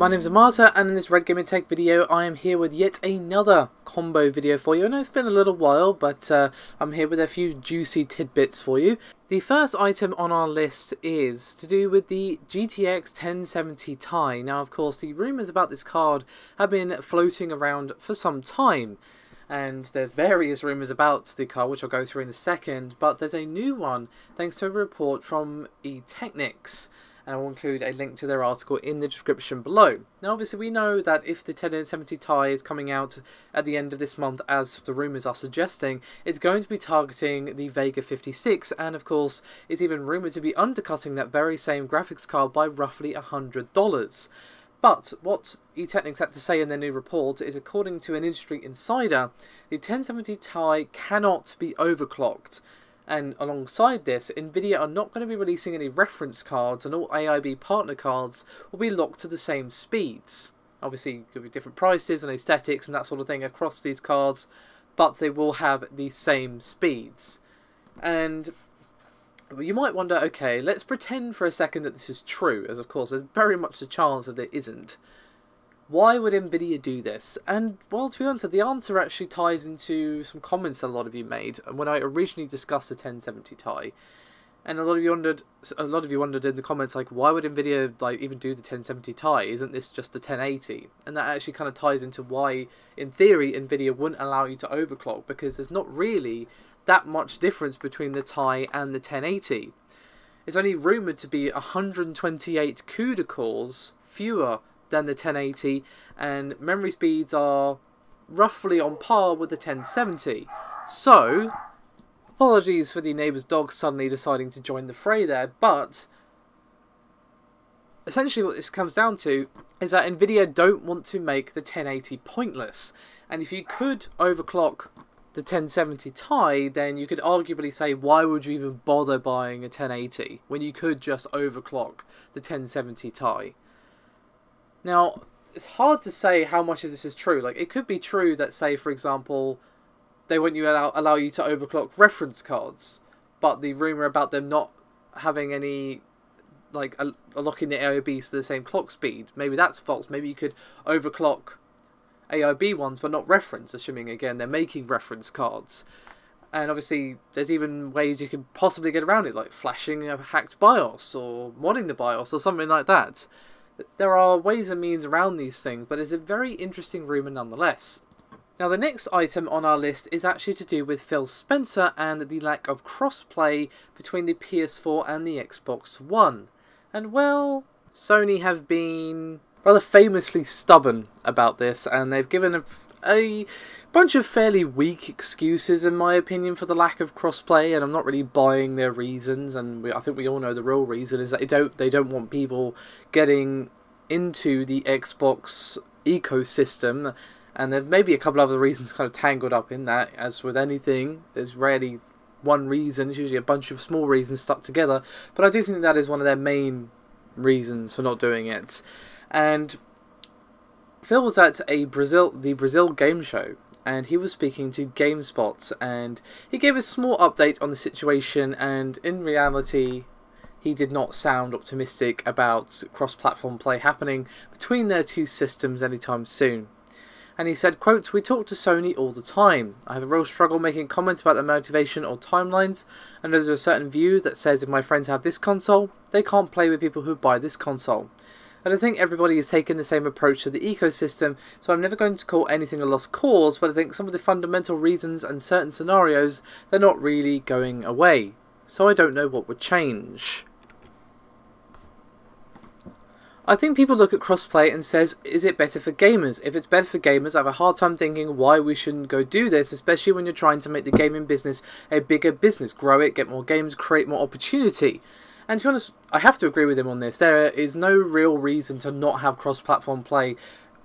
My name's Amata, and in this Red Gaming Tech video I am here with yet another combo video for you. I know it's been a little while, but I'm here with a few juicy tidbits for you. The first item on our list is to do with the GTX 1070 Ti. Now of course the rumours about this card have been floating around for some time, and there's various rumours about the card which I'll go through in a second, but there's a new one thanks to a report from eTechnics. And I will include a link to their article in the description below. Now obviously we know that if the 1070 Ti is coming out at the end of this month, as the rumours are suggesting, it's going to be targeting the Vega 56, and of course it's even rumoured to be undercutting that very same graphics card by roughly $100. But what eTechnics had to say in their new report is, according to an industry insider, the 1070 Ti cannot be overclocked. And alongside this, Nvidia are not going to be releasing any reference cards, and all AIB partner cards will be locked to the same speeds. Obviously, it could be different prices and aesthetics and that sort of thing across these cards, but they will have the same speeds. And you might wonder, okay, let's pretend for a second that this is true, as of course there's very much a chance that it isn't. Why would Nvidia do this? And, well, to be honest, the answer actually ties into some comments a lot of you made when I originally discussed the 1070 Ti. And a lot of you wondered in the comments, like, why would Nvidia even do the 1070 Ti? Isn't this just the 1080? And that actually kind of ties into why, in theory, Nvidia wouldn't allow you to overclock, because there's not really that much difference between the Ti and the 1080. It's only rumoured to be 128 CUDA cores fewer than the 1080, and memory speeds are roughly on par with the 1070. So, apologies for the neighbour's dog suddenly deciding to join the fray there, but essentially what this comes down to is that Nvidia don't want to make the 1080 pointless. And if you could overclock the 1070 Ti, then you could arguably say, why would you even bother buying a 1080 when you could just overclock the 1070 Ti? Now, it's hard to say how much of this is true. Like, it could be true that, say, for example, they won't allow you to overclock reference cards, but the rumour about them not having any, like, locking the AIBs to the same clock speed, maybe that's false. Maybe you could overclock AIB ones, but not reference, assuming, again, they're making reference cards. And obviously, there's even ways you could possibly get around it, like flashing a hacked BIOS, or modding the BIOS, or something like that. There are ways and means around these things, but it's a very interesting rumour nonetheless. Now the next item on our list is actually to do with Phil Spencer and the lack of crossplay between the PS4 and the Xbox One. And well, Sony have been rather famously stubborn about this, and they've given a bunch of fairly weak excuses, in my opinion, for the lack of crossplay, and I'm not really buying their reasons. And I think we all know the real reason is that they don't want people getting into the Xbox ecosystem, and there may be a couple other reasons kind of tangled up in that. As with anything, there's rarely one reason, it's usually a bunch of small reasons stuck together, but I do think that is one of their main reasons for not doing it. And Phil was at the Brazil game show, and he was speaking to GameSpot, and he gave a small update on the situation, and in reality he did not sound optimistic about cross-platform play happening between their two systems anytime soon. And he said, quote, "We talk to Sony all the time. I have a real struggle making comments about their motivation or timelines. I know there's a certain view that says if my friends have this console, they can't play with people who buy this console. I don't think everybody has taken the same approach to the ecosystem, so I'm never going to call anything a lost cause, but I think some of the fundamental reasons and certain scenarios, they're not really going away. So I don't know what would change." I think people look at crossplay and says, is it better for gamers? If it's better for gamers, I have a hard time thinking why we shouldn't go do this, especially when you're trying to make the gaming business a bigger business, grow it, get more games, create more opportunity. And to be honest, I have to agree with him on this. There is no real reason to not have cross-platform play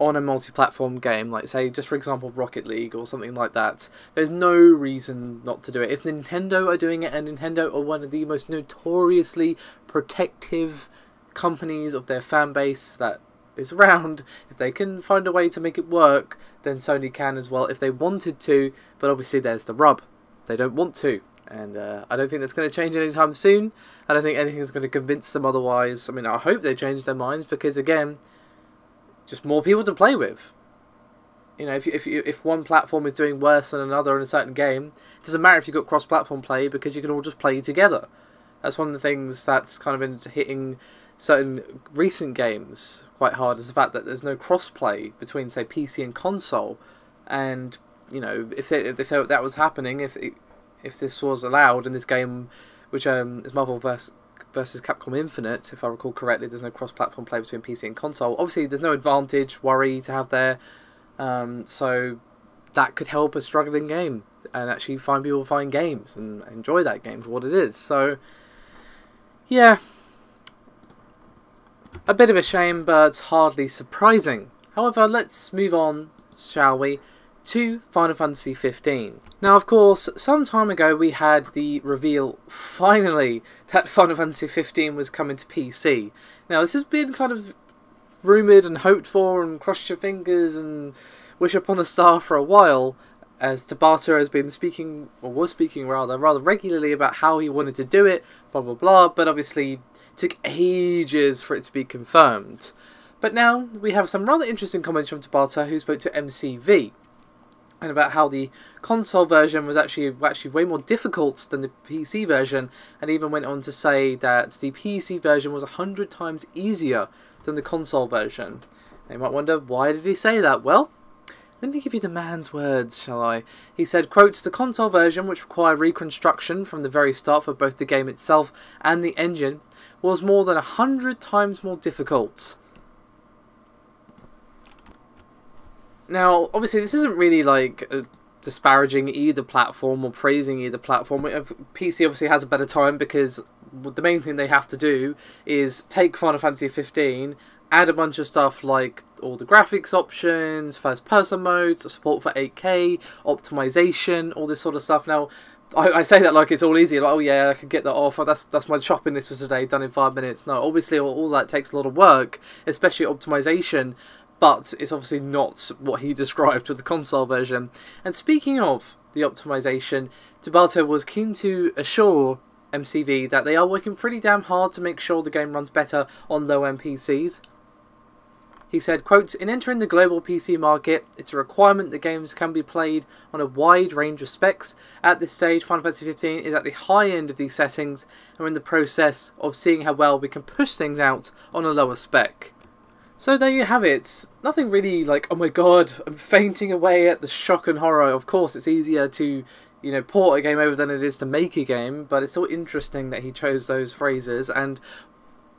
on a multi-platform game, like, say, just for example, Rocket League or something like that. There's no reason not to do it. If Nintendo are doing it, and Nintendo are one of the most notoriously protective companies of their fan base that is around, if they can find a way to make it work, then Sony can as well if they wanted to, but obviously there's the rub. They don't want to. And I don't think that's going to change anytime soon. I don't think anything is going to convince them otherwise. I mean, I hope they change their minds, because again, just more people to play with. You know, if one platform is doing worse than another in a certain game, it doesn't matter if you've got cross-platform play, because you can all just play together. That's one of the things that's kind of been hitting certain recent games quite hard, is the fact that there's no cross-play between, say, PC and console. And, you know, if that was happening, if this was allowed in this game, which is Marvel versus Capcom Infinite, if I recall correctly, there's no cross-platform play between PC and console. Obviously, there's no advantage, worry to have there. So that could help a struggling game and actually find people find games and enjoy that game for what it is. So, yeah, a bit of a shame, but hardly surprising. However, let's move on, shall we, to Final Fantasy 15. Now, of course, some time ago we had the reveal, finally, that Final Fantasy 15 was coming to PC. Now, this has been kind of rumoured and hoped for and cross your fingers and wish upon a star for a while, as Tabata has been speaking, or was speaking rather regularly about how he wanted to do it, blah blah blah, but obviously took ages for it to be confirmed. But now we have some rather interesting comments from Tabata, who spoke to MCV, and about how the console version was actually way more difficult than the PC version, and even went on to say that the PC version was 100 times easier than the console version. And you might wonder, why did he say that? Well, let me give you the man's words, shall I? He said, quotes, "The console version, which required reconstruction from the very start for both the game itself and the engine, was more than 100 times more difficult." Now, obviously, this isn't really like disparaging either platform or praising either platform. PC obviously has a better time, because the main thing they have to do is take Final Fantasy 15, add a bunch of stuff like all the graphics options, first person modes, support for 8K, optimization, all this sort of stuff. Now, I say that like it's all easy, like, oh yeah, I could get that off, that's my shopping list for today, done in 5 minutes. No, obviously all that takes a lot of work, especially optimization, but it's obviously not what he described with the console version. And speaking of the optimization, Tabata was keen to assure MCV that they are working pretty damn hard to make sure the game runs better on low-end PCs. He said, quote, "In entering the global PC market, it's a requirement that games can be played on a wide range of specs. At this stage, Final Fantasy 15 is at the high end of these settings, and we're in the process of seeing how well we can push things out on a lower spec." So there you have it. Nothing really like, oh my god, I'm fainting away at the shock and horror. Of course, it's easier to, you know, port a game over than it is to make a game, but it's all interesting that he chose those phrases. And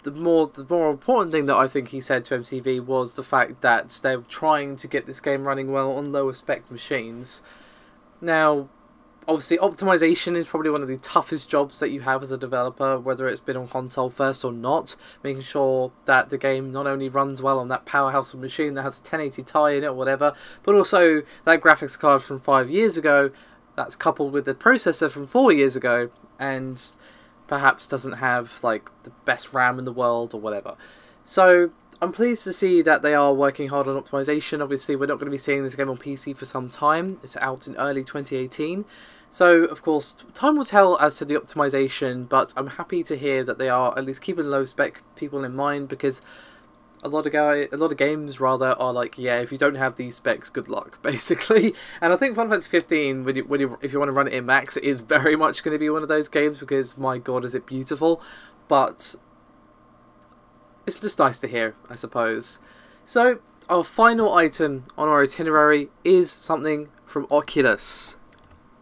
the more important thing that I think he said to MCV was the fact that they're trying to get this game running well on lower spec machines. Now, obviously, optimization is probably one of the toughest jobs that you have as a developer, whether it's been on console first or not. Making sure that the game not only runs well on that powerhouse of machine that has a 1080 Ti in it or whatever, but also that graphics card from 5 years ago that's coupled with the processor from 4 years ago, and perhaps doesn't have like the best RAM in the world or whatever. So I'm pleased to see that they are working hard on optimization. Obviously, we're not going to be seeing this game on PC for some time. It's out in early 2018. So, of course, time will tell as to the optimization, but I'm happy to hear that they are at least keeping low spec people in mind, because a lot of games rather are like, yeah, if you don't have these specs, good luck, basically. And I think Final Fantasy 15, if you want to run it in max, it is very much going to be one of those games, because my god, is it beautiful. But it's just nice to hear, I suppose. So, our final item on our itinerary is something from Oculus.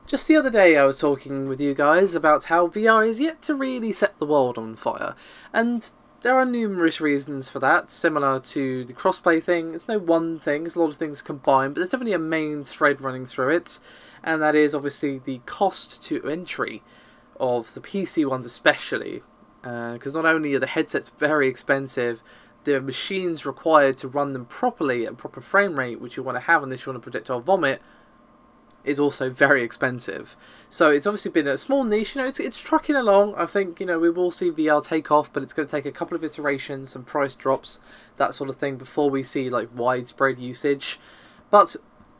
Just the other day I was talking with you guys about how VR is yet to really set the world on fire, and there are numerous reasons for that, similar to the crossplay thing. It's no one thing, it's a lot of things combined, but there's definitely a main thread running through it, and that is obviously the cost to entry of the PC ones especially, because not only are the headsets very expensive, the machines required to run them properly at a proper frame rate, which you want to have unless you want to projectile vomit, is also very expensive. So it's obviously been a small niche. You know, it's trucking along. I think, you know, we will see VR take off, but it's going to take a couple of iterations, some price drops, that sort of thing, before we see like widespread usage. But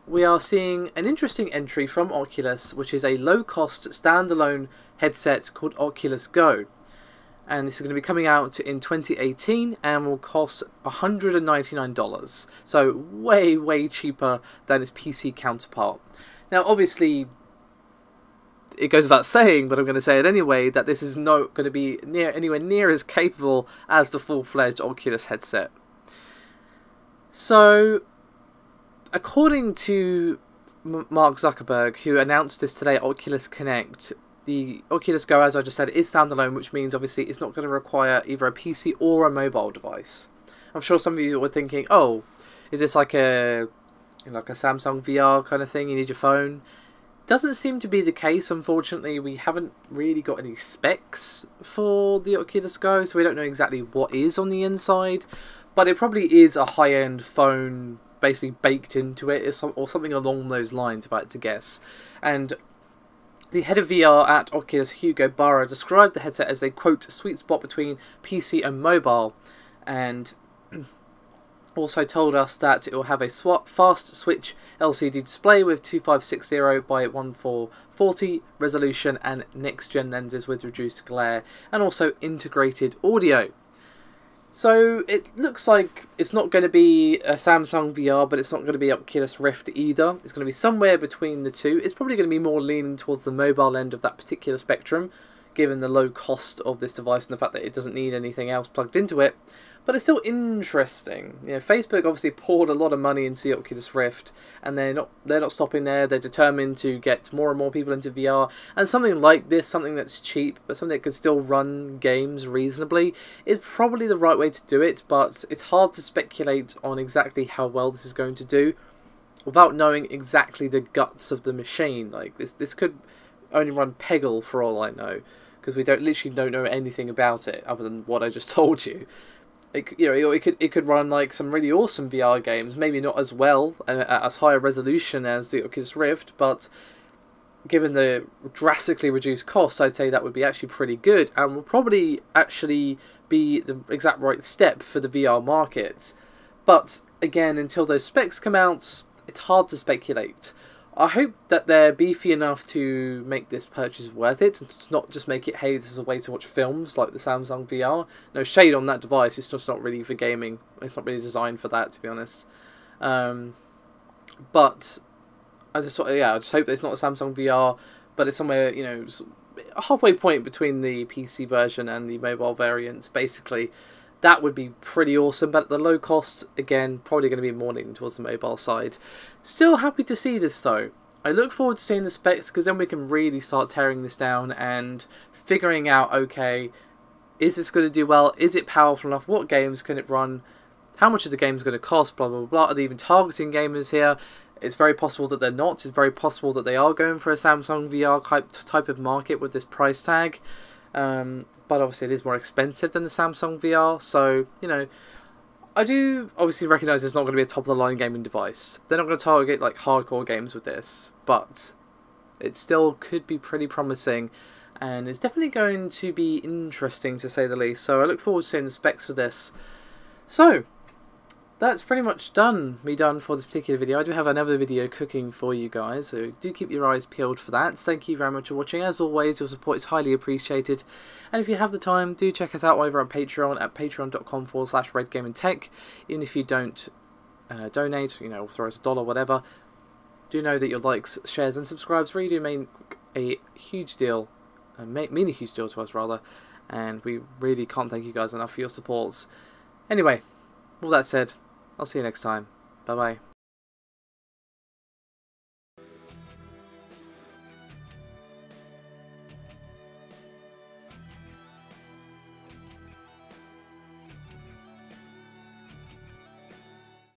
we are seeing an interesting entry from Oculus, which is a low-cost standalone headset called Oculus Go. and this is going to be coming out in 2018 and will cost $199, so way cheaper than its PC counterpart. Now obviously it goes without saying, but I'm going to say it anyway, that this is not going to be anywhere near as capable as the full-fledged Oculus headset. So according to Mark Zuckerberg, who announced this today at Oculus Connect, the Oculus Go, as I just said, is standalone, which means obviously it's not going to require either a PC or a mobile device. I'm sure some of you were thinking, oh, is this like a Samsung VR kind of thing, you need your phone? Doesn't seem to be the case, unfortunately. We haven't really got any specs for the Oculus Go, so we don't know exactly what is on the inside, but it probably is a high-end phone basically baked into it, or something along those lines, if I had to guess. And the head of VR at Oculus, Hugo Barra, described the headset as a, quote, sweet spot between PC and mobile, and also told us that it will have a fast switch LCD display with 2560 by 1440 resolution and next-gen lenses with reduced glare, and also integrated audio. So it looks like it's not going to be a Samsung VR, but it's not going to be Oculus Rift either. It's going to be somewhere between the two. It's probably going to be more leaning towards the mobile end of that particular spectrum, given the low cost of this device and the fact that it doesn't need anything else plugged into it. But it's still interesting. You know, Facebook obviously poured a lot of money into the Oculus Rift, and they're not stopping there. They're determined to get more and more people into VR, and something like this, something that's cheap but something that can still run games reasonably, is probably the right way to do it. But it's hard to speculate on exactly how well this is going to do without knowing exactly the guts of the machine. Like this could only run Peggle for all I know, because we literally don't know anything about it other than what I just told you. It could run like some really awesome VR games, maybe not as well and at as high a resolution as the Oculus Rift, but given the drastically reduced cost, I'd say that would be actually pretty good, and will probably actually be the exact right step for the VR market. But again, until those specs come out, it's hard to speculate. I hope that they're beefy enough to make this purchase worth it, and to not just make it, hey, this is a way to watch films like the Samsung VR. No shade on that device, it's just not really for gaming. It's not really designed for that, to be honest. But I just hope that it's not a Samsung VR, but it's somewhere, you know, a halfway point between the PC version and the mobile variants, basically. That would be pretty awesome, but at the low cost, again, probably going to be more leaning towards the mobile side. Still happy to see this though. I look forward to seeing the specs, because then we can really start tearing this down and figuring out, okay, is this going to do well? Is it powerful enough? What games can it run? How much is the game going to cost? Blah, blah, blah. Are they even targeting gamers here? It's very possible that they're not. It's very possible that they are going for a Samsung VR type of market with this price tag. But obviously it is more expensive than the Samsung VR, so, you know, I do obviously recognise it's not going to be a top-of-the-line gaming device. They're not going to target, like, hardcore games with this, but it still could be pretty promising, and it's definitely going to be interesting, to say the least, so I look forward to seeing the specs for this. So, that's pretty much done for this particular video. I do have another video cooking for you guys, so do keep your eyes peeled for that. Thank you very much for watching. As always, your support is highly appreciated, and if you have the time, do check us out over on Patreon at patreon.com/redgamingtech. Even if you don't donate, you know, or throw us $1, whatever, do know that your likes, shares and subscribes really do mean a huge deal, mean a huge deal to us rather, and we really can't thank you guys enough for your support. Anyway, all that said, I'll see you next time. Bye bye.